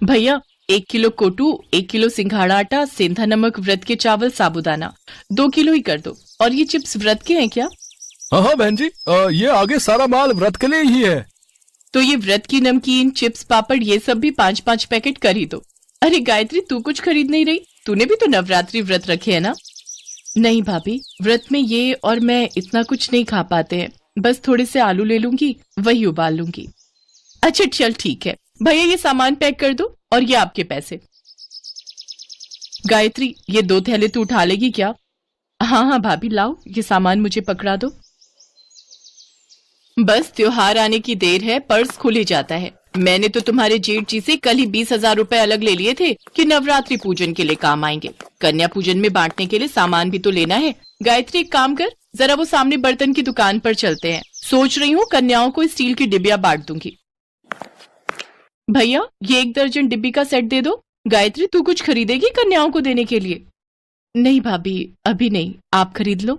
भैया 1 kilo कोटू, 1 kilo सिंघाड़ा आटा, सेंधा नमक, व्रत के चावल, साबूदाना 2 किलो ही कर दो। और ये चिप्स व्रत के हैं क्या? हाँ हाँ बहन जी, ये आगे सारा माल व्रत के लिए ही है। तो ये व्रत की नमकीन, चिप्स, पापड़ ये सब भी 5-5 पैकेट कर ही दो। अरे गायत्री, तू कुछ खरीद नहीं रही? तूने भी तो नवरात्रि व्रत रखे है ना? नहीं भाभी, व्रत में ये और मैं इतना कुछ नहीं खा पाते हैं। बस थोड़े से आलू ले लूंगी, वही उबाल लूंगी। अच्छा चल ठीक है भैया, ये सामान पैक कर दो और ये आपके पैसे। गायत्री, ये 2 थैले तू उठा लेगी क्या? हाँ हाँ भाभी, लाओ ये सामान मुझे पकड़ा दो। बस त्योहार आने की देर है, पर्स खुल ही जाता है। मैंने तो तुम्हारे जेठ जी से कल ही 20,000 रुपए अलग ले लिए थे कि नवरात्रि पूजन के लिए काम आएंगे। कन्या पूजन में बांटने के लिए सामान भी तो लेना है। गायत्री एक काम कर, जरा वो सामने बर्तन की दुकान पर चलते हैं। सोच रही हूँ कन्याओं को स्टील की डिबिया बांट दूंगी। भैया ये 1 दर्जन डिब्बी का सेट दे दो। गायत्री तू कुछ खरीदेगी कन्याओं को देने के लिए? नहीं भाभी, अभी नहीं, आप खरीद लो।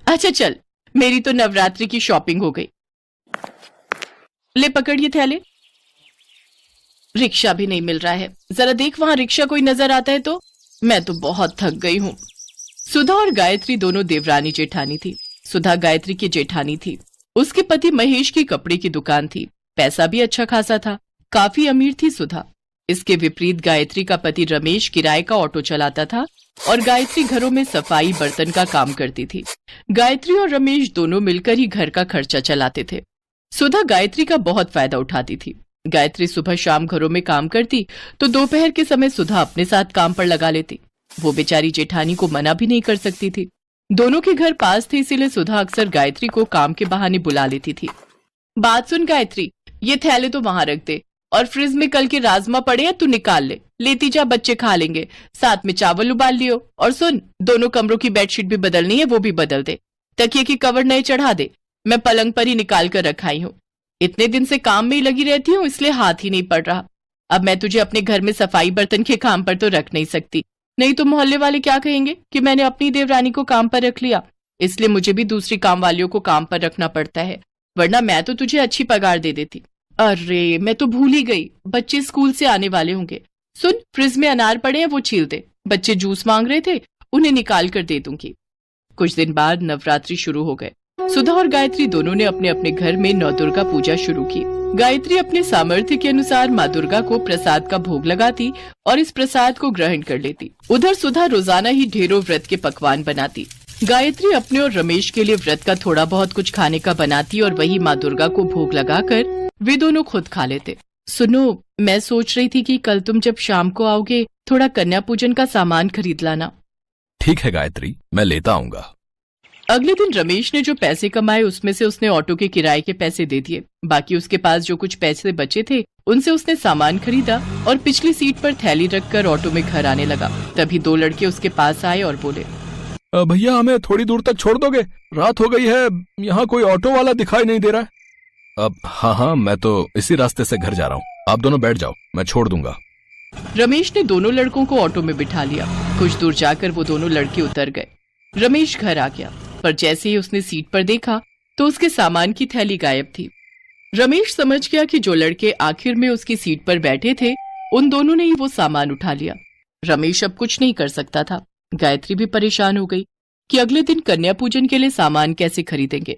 अच्छा चल, मेरी तो नवरात्रि की शॉपिंग हो गई। ले पकड़ ये थैले। रिक्शा भी नहीं मिल रहा है, जरा देख वहां रिक्शा कोई नजर आता है तो। मैं तो बहुत थक गई हूँ। सुधा और गायत्री दोनों देवरानी जेठानी थी। सुधा गायत्री की जेठानी थी। उसके पति महेश की कपड़े की दुकान थी। पैसा भी अच्छा खासा था, काफी अमीर थी सुधा। इसके विपरीत गायत्री का पति रमेश किराए का ऑटो चलाता था और गायत्री घरों में सफाई बर्तन का काम करती थी। गायत्री और रमेश दोनों मिलकर ही घर का खर्चा चलाते थे। सुधा गायत्री का बहुत फायदा उठाती थी। गायत्री सुबह शाम घरों में काम करती तो दोपहर के समय सुधा अपने साथ काम पर लगा लेती। वो बेचारी जेठानी को मना भी नहीं कर सकती थी। दोनों के घर पास थे, इसीलिए सुधा अक्सर गायत्री को काम के बहाने बुला लेती थी। बात सुन गायत्री, ये थैले तो वहां रख दे और फ्रिज में कल के राजमा पड़े हैं, तू निकाल ले, लेती जा, बच्चे खा लेंगे। साथ में चावल उबाल लियो। और सुन, दोनों कमरों की बेडशीट भी बदलनी है, वो भी बदल दे। तकिए की कवर नए चढ़ा दे, मैं पलंग पर ही निकाल कर रखाई हूँ। इतने दिन से काम में ही लगी रहती हूँ, इसलिए हाथ ही नहीं पड़ रहा। अब मैं तुझे अपने घर में सफाई बर्तन के काम पर तो रख नहीं सकती, नहीं तो मोहल्ले वाले क्या कहेंगे कि मैंने अपनी देवरानी को काम पर रख लिया। इसलिए मुझे भी दूसरी काम वालियों को काम पर रखना पड़ता है, वरना मैं तो तुझे अच्छी पगार दे देती। अरे मैं तो भूल ही गई, बच्चे स्कूल से आने वाले होंगे। सुन, फ्रिज में अनार पड़े हैं, वो छील दे। बच्चे जूस मांग रहे थे, उन्हें निकाल कर दे दूंगी। कुछ दिन बाद नवरात्रि शुरू हो गए। सुधा और गायत्री दोनों ने अपने अपने घर में नवदुर्गा पूजा शुरू की। गायत्री अपने सामर्थ्य के अनुसार माँ दुर्गा को प्रसाद का भोग लगाती और इस प्रसाद को ग्रहण कर लेती। उधर सुधा रोजाना ही ढेरों व्रत के पकवान बनाती। गायत्री अपने और रमेश के लिए व्रत का थोड़ा बहुत कुछ खाने का बनाती और वही माँ दुर्गा को भोग लगाकर वे दोनों खुद खा लेते। सुनो, मैं सोच रही थी कि कल तुम जब शाम को आओगे थोड़ा कन्या पूजन का सामान खरीद लाना। ठीक है गायत्री, मैं लेता आऊंगा। अगले दिन रमेश ने जो पैसे कमाए उसमें से उसने ऑटो के किराए के पैसे दे दिए। बाकी उसके पास जो कुछ पैसे बचे थे उनसे उसने सामान खरीदा और पिछली सीट पर थैली रखकर ऑटो में घर आने लगा। तभी 2 लड़के उसके पास आए और बोले, भैया हमें थोड़ी दूर तक छोड़ दोगे? रात हो गई है, यहाँ कोई ऑटो वाला दिखाई नहीं दे रहा है। अब हाँ, मैं तो इसी रास्ते से घर जा रहा हूँ, आप दोनों बैठ जाओ, मैं छोड़ दूंगा। रमेश ने दोनों लड़कों को ऑटो में बिठा लिया। कुछ दूर जाकर वो दोनों लड़के उतर गए। रमेश घर आ गया, पर जैसे ही उसने सीट पर देखा तो उसके सामान की थैली गायब थी। रमेश समझ गया कि जो लड़के आखिर में उसकी सीट पर बैठे थे उन दोनों ने ही वो सामान उठा लिया। रमेश अब कुछ नहीं कर सकता था। गायत्री भी परेशान हो गई कि अगले दिन कन्या पूजन के लिए सामान कैसे खरीदेंगे।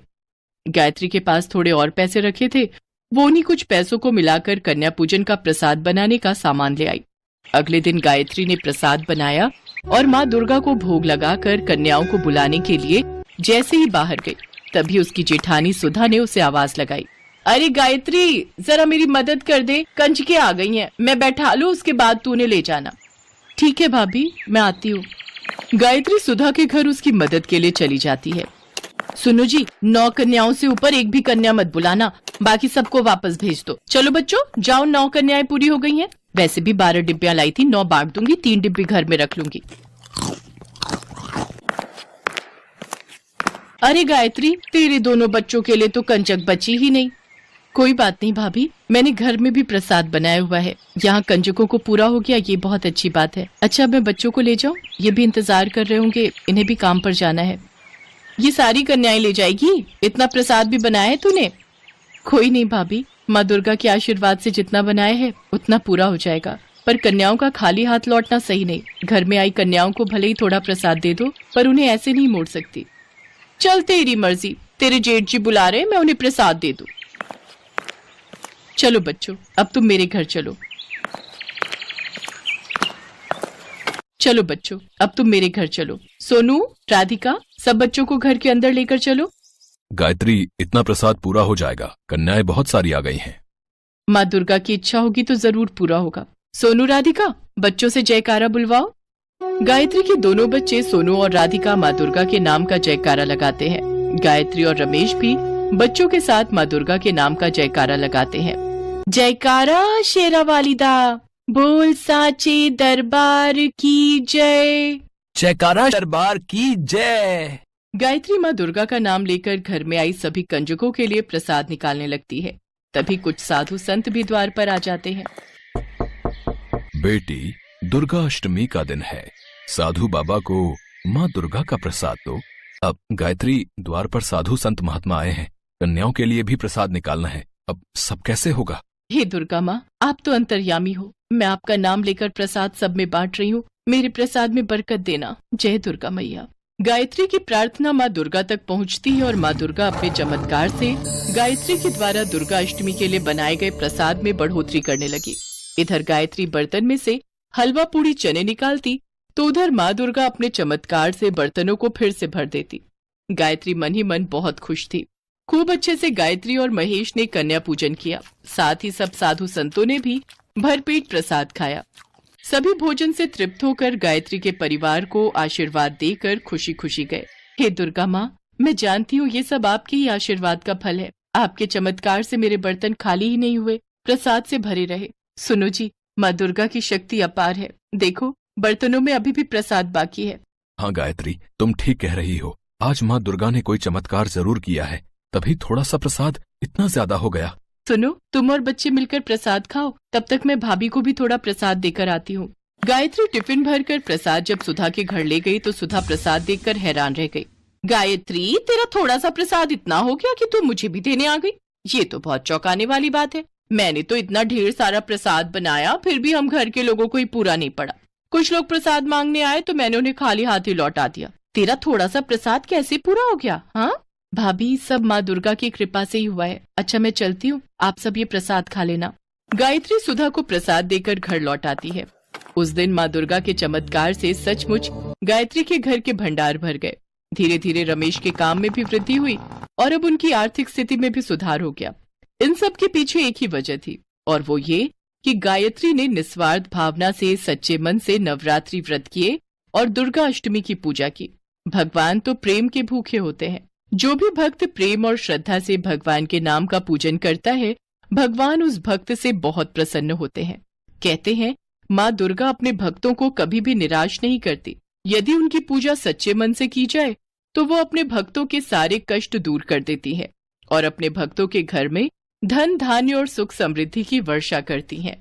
गायत्री के पास थोड़े और पैसे रखे थे, वो उन्हीं कुछ पैसों को मिलाकर कन्या पूजन का प्रसाद बनाने का सामान ले आई। अगले दिन गायत्री ने प्रसाद बनाया और माँ दुर्गा को भोग लगाकर कन्याओं को बुलाने के लिए जैसे ही बाहर गई तभी उसकी जेठानी सुधा ने उसे आवाज लगाई, अरे गायत्री जरा मेरी मदद कर दे, कंजके आ गई हैं, मैं बैठा लूं, उसके बाद तू उन्हें ले जाना। ठीक है भाभी, मैं आती हूँ। गायत्री सुधा के घर उसकी मदद के लिए चली जाती है। सुनो जी, 9 कन्याओं से ऊपर एक भी कन्या मत बुलाना, बाकी सबको वापस भेज दो। चलो बच्चों जाओ, 9 कन्याएं पूरी हो गई हैं। वैसे भी 12 डिब्बियां लाई थी, 9 बांट दूंगी, 3 डिब्बी घर में रख लूंगी। अरे गायत्री, तेरे दोनों बच्चों के लिए तो कंजक बची ही नहीं। कोई बात नहीं भाभी, मैंने घर में भी प्रसाद बनाया हुआ है, यहाँ कंजकों को पूरा हो गया, ये बहुत अच्छी बात है। अच्छा मैं बच्चों को ले जाऊं? ये भी इंतजार कर रहे होंगे, इन्हें भी काम पर जाना है। ये सारी कन्याएं ले जाएगी? इतना प्रसाद भी बनाया है तूने? कोई नहीं भाभी, माँ दुर्गा के आशीर्वाद से जितना बनाए है उतना पूरा हो जाएगा, पर कन्याओं का खाली हाथ लौटना सही नहीं। घर में आई कन्याओं को भले ही थोड़ा प्रसाद दे दो, पर उन्हें ऐसे नहीं मोड़ सकती। चल तेरी मर्जी, तेरे जेठ जी बुला रहे, मैं उन्हें प्रसाद दे दूं। चलो बच्चों, अब तुम मेरे घर चलो। चलो बच्चों, अब तुम मेरे घर चलो। सोनू, राधिका, सब बच्चों को घर के अंदर लेकर चलो। गायत्री, इतना प्रसाद पूरा हो जाएगा, कन्याएं बहुत सारी आ गई हैं। माँ दुर्गा की इच्छा होगी तो जरूर पूरा होगा। सोनू, राधिका, बच्चों से जयकारा बुलवाओ। गायत्री के दोनों बच्चे सोनू और राधिका माँ दुर्गा के नाम का जयकारा लगाते हैं। गायत्री और रमेश भी बच्चों के साथ माँ दुर्गा के नाम का जयकारा लगाते हैं। जयकारा शेरा वालिदा, बोल साचे दरबार की जय। जयकारा दरबार की जय। गायत्री माँ दुर्गा का नाम लेकर घर में आई सभी कंजकों के लिए प्रसाद निकालने लगती है। तभी कुछ साधु संत भी द्वार पर आ जाते हैं। बेटी, दुर्गा अष्टमी का दिन है, साधु बाबा को माँ दुर्गा का प्रसाद दो। अब गायत्री, द्वार पर साधु संत महात्मा आए हैं, कन्याओं के लिए भी प्रसाद निकालना है, अब सब कैसे होगा? हे दुर्गा माँ, आप तो अंतर्यामी हो, मैं आपका नाम लेकर प्रसाद सब में बांट रही हूँ, मेरे प्रसाद में बरकत देना। जय दुर्गा मैया। गायत्री की प्रार्थना माँ दुर्गा तक पहुँचती है और माँ दुर्गा अपने चमत्कार से गायत्री के द्वारा दुर्गा अष्टमी के लिए बनाए गए प्रसाद में बढ़ोतरी करने लगी। इधर गायत्री बर्तन में से हलवा पूड़ी चने निकालती तो उधर माँ दुर्गा अपने चमत्कार से बर्तनों को फिर से भर देती। गायत्री मन ही मन बहुत खुश थी। खूब अच्छे से गायत्री और महेश ने कन्या पूजन किया, साथ ही सब साधु संतों ने भी भरपेट प्रसाद खाया। सभी भोजन से तृप्त होकर गायत्री के परिवार को आशीर्वाद देकर खुशी खुशी गए। हे दुर्गा माँ, मैं जानती हूँ ये सब आपके ही आशीर्वाद का फल है। आपके चमत्कार से मेरे बर्तन खाली ही नहीं हुए, प्रसाद से भरे रहे। सुनो जी, माँ दुर्गा की शक्ति अपार है, देखो बर्तनों में अभी भी प्रसाद बाकी है। हाँ गायत्री, तुम ठीक कह रही हो, आज माँ दुर्गा ने कोई चमत्कार जरूर किया है, तभी थोड़ा सा प्रसाद इतना ज्यादा हो गया। सुनो, तुम और बच्चे मिलकर प्रसाद खाओ, तब तक मैं भाभी को भी थोड़ा प्रसाद देकर आती हूँ। गायत्री टिफिन भरकर प्रसाद जब सुधा के घर ले गई तो सुधा प्रसाद देखकर हैरान रह गई। गायत्री, तेरा थोड़ा सा प्रसाद इतना हो गया कि तू मुझे भी देने आ गई, ये तो बहुत चौंकाने वाली बात है। मैंने तो इतना ढेर सारा प्रसाद बनाया, फिर भी हम घर के लोगों को ही पूरा नहीं पड़ा। कुछ लोग प्रसाद मांगने आए तो मैंने उन्हें खाली हाथ ही लौटा दिया। तेरा थोड़ा सा प्रसाद कैसे पूरा हो गया? हाँ भाभी, सब माँ दुर्गा की कृपा से ही हुआ है। अच्छा मैं चलती हूँ, आप सब ये प्रसाद खा लेना। गायत्री सुधा को प्रसाद देकर घर लौट आती है। उस दिन माँ दुर्गा के चमत्कार से सचमुच गायत्री के घर के भंडार भर गए। धीरे धीरे रमेश के काम में भी वृद्धि हुई और अब उनकी आर्थिक स्थिति में भी सुधार हो गया। इन सब के पीछे एक ही वजह थी और वो ये कि गायत्री ने निस्वार्थ भावना से सच्चे मन से नवरात्रि व्रत किए और दुर्गा अष्टमी की पूजा की। भगवान तो प्रेम के भूखे होते हैं। जो भी भक्त प्रेम और श्रद्धा से भगवान के नाम का पूजन करता है, भगवान उस भक्त से बहुत प्रसन्न होते हैं। कहते हैं माँ दुर्गा अपने भक्तों को कभी भी निराश नहीं करती। यदि उनकी पूजा सच्चे मन से की जाए तो वो अपने भक्तों के सारे कष्ट दूर कर देती है और अपने भक्तों के घर में धन धान्य और सुख समृद्धि की वर्षा करती हैं।